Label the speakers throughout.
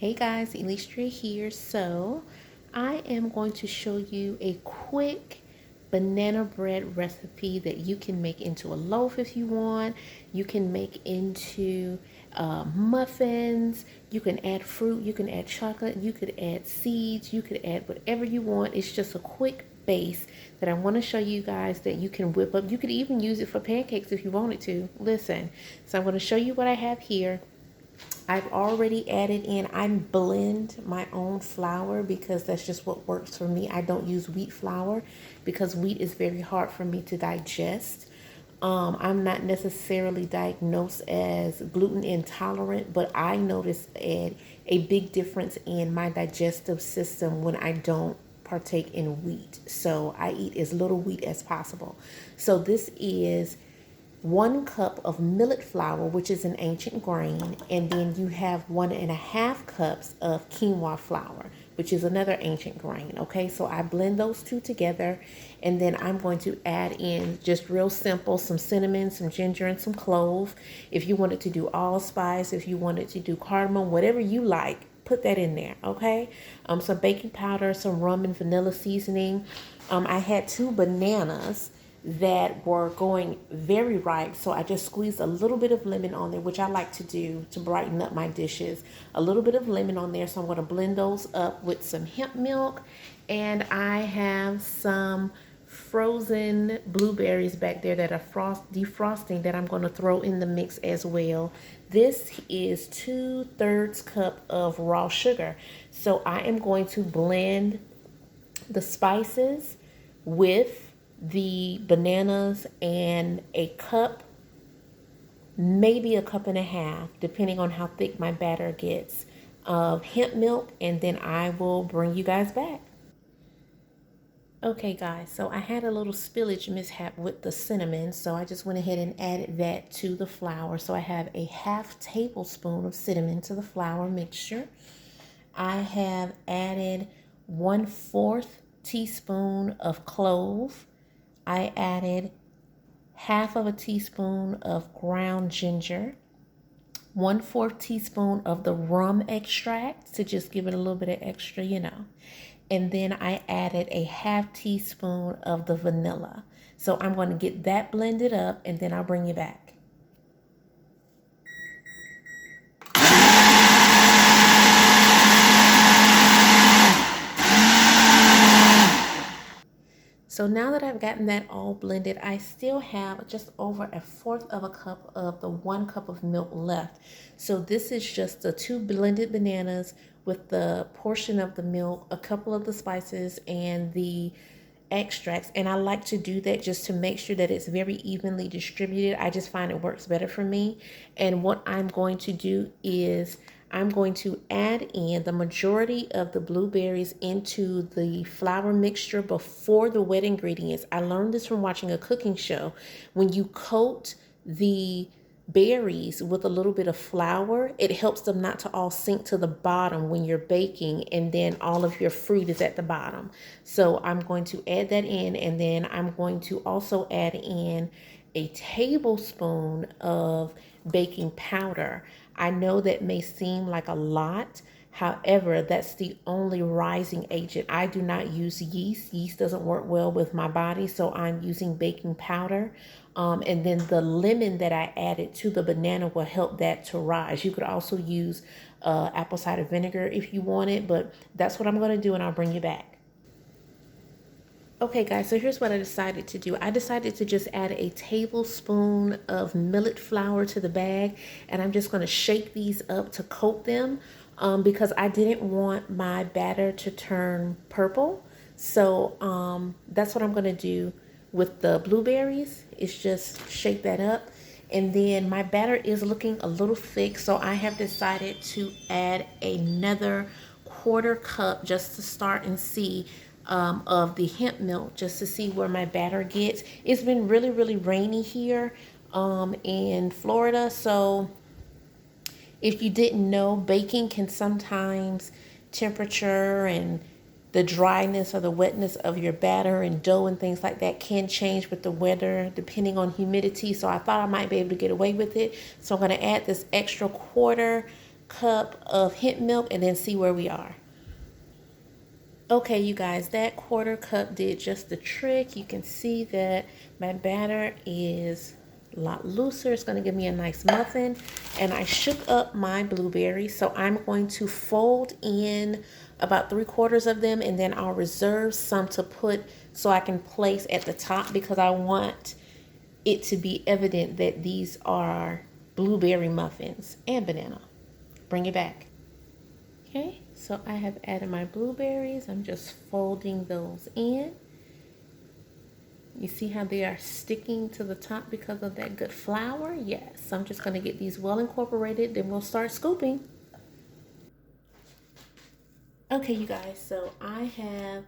Speaker 1: Hey guys, Elistra here. So I am going to show you a quick banana bread recipe that you can make into a loaf if you want. You can make into muffins. You can add fruit, you can add chocolate, you could add seeds, you could add whatever you want. It's just a quick base that I want to show you guys that you can whip up. You could even use it for pancakes if you wanted to. Listen, so I'm going to show you what I have here. I've already added in, I blend my own flour because that's just what works for me. I don't use wheat flour because wheat is very hard for me to digest. I'm not necessarily diagnosed as gluten intolerant, but I notice a big difference in my digestive system when I don't partake in wheat. So I eat as little wheat as possible. So this is 1 cup of millet flour, which is an ancient grain, and then you have 1.5 cups of quinoa flour, which is another ancient grain. Okay, so I blend those two together, and then I'm going to add in, just real simple, some cinnamon, some ginger, and some clove. If you wanted to do allspice, if you wanted to do cardamom, whatever you like, put that in there. Okay, some baking powder, some rum and vanilla seasoning. I had 2 bananas that were going very ripe, so I just squeezed a little bit of lemon on there, which I like to do to brighten up my dishes. A little bit of lemon on there, so I'm going to blend those up with some hemp milk, and I have some frozen blueberries back there that are defrosting that I'm going to throw in the mix as well. This is 2/3 cup of raw sugar, so I am going to blend the spices with the bananas and a cup, maybe a cup and a half, depending on how thick my batter gets, of hemp milk, and then I will bring you guys back. Okay guys, so I had a little spillage mishap with the cinnamon, so I just went ahead and added that to the flour. So I have a 1/2 tablespoon of cinnamon to the flour mixture. I have added 1/4 teaspoon of clove. I added 1/2 teaspoon of ground ginger, 1/4 teaspoon of the rum extract to just give it a little bit of extra, And then I added a 1/2 teaspoon of the vanilla. So I'm going to get that blended up, and then I'll bring you back. So now that I've gotten that all blended, I still have just over 1/4 cup of the 1 cup of milk left. So this is just the 2 blended bananas with the portion of the milk, a couple of the spices, and the extracts. And I like to do that just to make sure that it's very evenly distributed. I just find it works better for me. And what I'm going to do is I'm going to add in the majority of the blueberries into the flour mixture before the wet ingredients. I learned this from watching a cooking show. When you coat the berries with a little bit of flour, it helps them not to all sink to the bottom when you're baking, and then all of your fruit is at the bottom. So I'm going to add that in, and then I'm going to also add in a tablespoon of baking powder. I know that may seem like a lot. However, that's the only rising agent. I do not use yeast. Yeast doesn't work well with my body, so I'm using baking powder. And then the lemon that I added to the banana will help that to rise. You could also use apple cider vinegar if you want it, but that's what I'm going to do, and I'll bring you back. Okay guys, so here's what I decided to do. I decided to just add a tablespoon of millet flour to the bag, and I'm just going to shake these up to coat them because I didn't want my batter to turn purple. So that's what I'm going to do with the blueberries, is just shake that up. And then my batter is looking a little thick, so I have decided to add another 1/4 cup just to start and see of the hemp milk, just to see where my batter gets. It's been really, really rainy here in Florida. So if you didn't know, baking can sometimes, temperature and the dryness or the wetness of your batter and dough and things like that can change with the weather depending on humidity. So I thought I might be able to get away with it. So I'm going to add this extra 1/4 cup of hemp milk and then see where we are. Okay, you guys, that 1/4 cup did just the trick. You can see that my batter is a lot looser. It's going to give me a nice muffin. And I shook up my blueberries, so I'm going to fold in about 3/4 of them, and then I'll reserve some to put so I can place at the top, because I want it to be evident that these are blueberry muffins and banana. Bring it back. Okay, so I have added my blueberries. I'm just folding those in. You see how they are sticking to the top because of that good flour? Yes, I'm just going to get these well incorporated, then we'll start scooping. Okay, you guys, so I have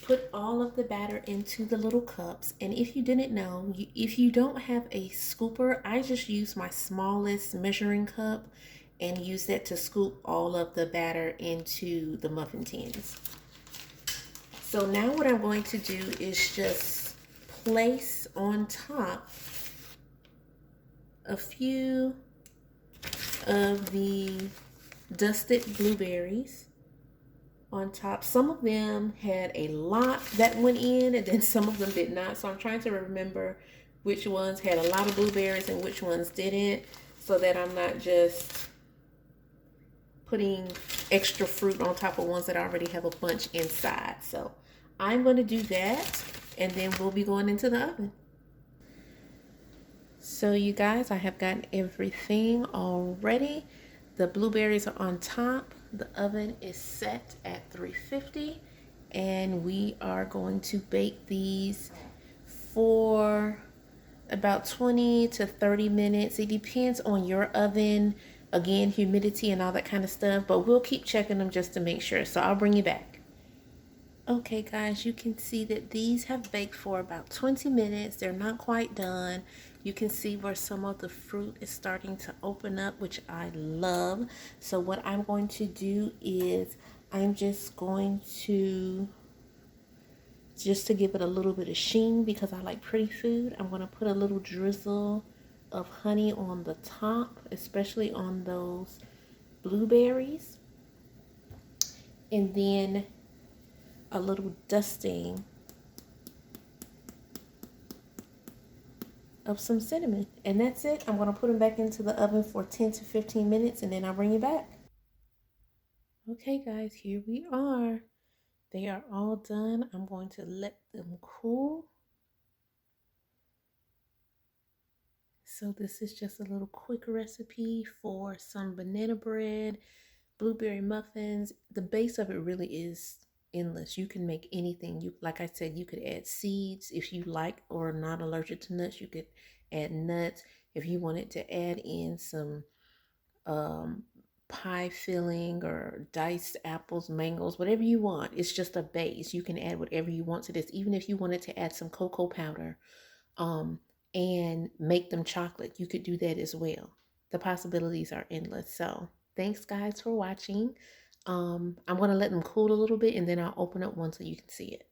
Speaker 1: put all of the batter into the little cups. And if you didn't know, if you don't have a scooper, I just use my smallest measuring cup and use that to scoop all of the batter into the muffin tins. So now what I'm going to do is just place on top a few of the dusted blueberries on top. Some of them had a lot that went in, and then some of them did not. So I'm trying to remember which ones had a lot of blueberries and which ones didn't, so that I'm not just putting extra fruit on top of ones that already have a bunch inside. So I'm going to do that, and then we'll be going into the oven. So you guys, I have gotten everything all ready. The blueberries are on top. The oven is set at 350, and we are going to bake these for about 20 to 30 minutes. It depends on your oven, again, humidity and all that kind of stuff, but we'll keep checking them just to make sure. So I'll bring you back. Okay guys, you can see that these have baked for about 20 minutes. They're not quite done. You can see where some of the fruit is starting to open up, which I love. So what I'm going to do is I'm just going to give it a little bit of sheen, because I like pretty food. I'm going to put a little drizzle of honey on the top, especially on those blueberries. And then a little dusting of some cinnamon, and that's it. I'm going to put them back into the oven for 10 to 15 minutes, and then I'll bring you back. Okay guys, here we are. They are all done. I'm going to let them cool. So this is just a little quick recipe for some banana bread, blueberry muffins. The base of it really is endless. You can make anything. You, like I said, you could add seeds if you like or are not allergic to nuts. You could add nuts if you wanted to add in some pie filling or diced apples, mangoes, whatever you want. It's just a base. You can add whatever you want to this. Even if you wanted to add some cocoa powder and make them chocolate, you could do that as well. The possibilities are endless. So thanks guys for watching. I'm going to let them cool a little bit, and then I'll open up one so you can see it.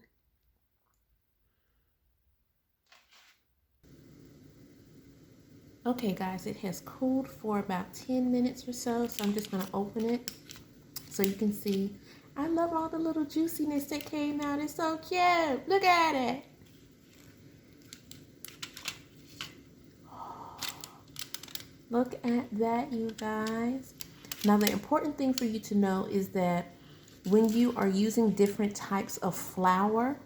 Speaker 1: Okay guys, it has cooled for about 10 minutes or so. So I'm just going to open it so you can see. I love all the little juiciness that came out. It's so cute. Look at it. Look at that, you guys. Now, the important thing for you to know is that when you are using different types of flour,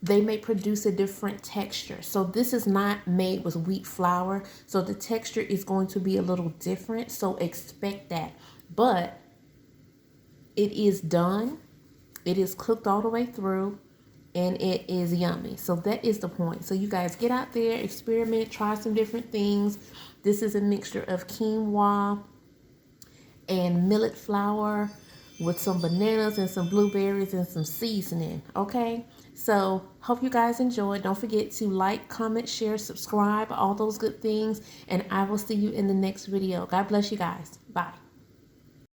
Speaker 1: they may produce a different texture. So this is not made with wheat flour, so the texture is going to be a little different. So expect that. But it is done. It is cooked all the way through, and it is yummy. So that is the point. So you guys get out there, experiment, try some different things. This is a mixture of quinoa and millet flour with some bananas and some blueberries and some seasoning. Okay, so hope you guys enjoyed. Don't forget to like, comment, share, subscribe, all those good things, and I will see you in the next video. God bless you guys. Bye.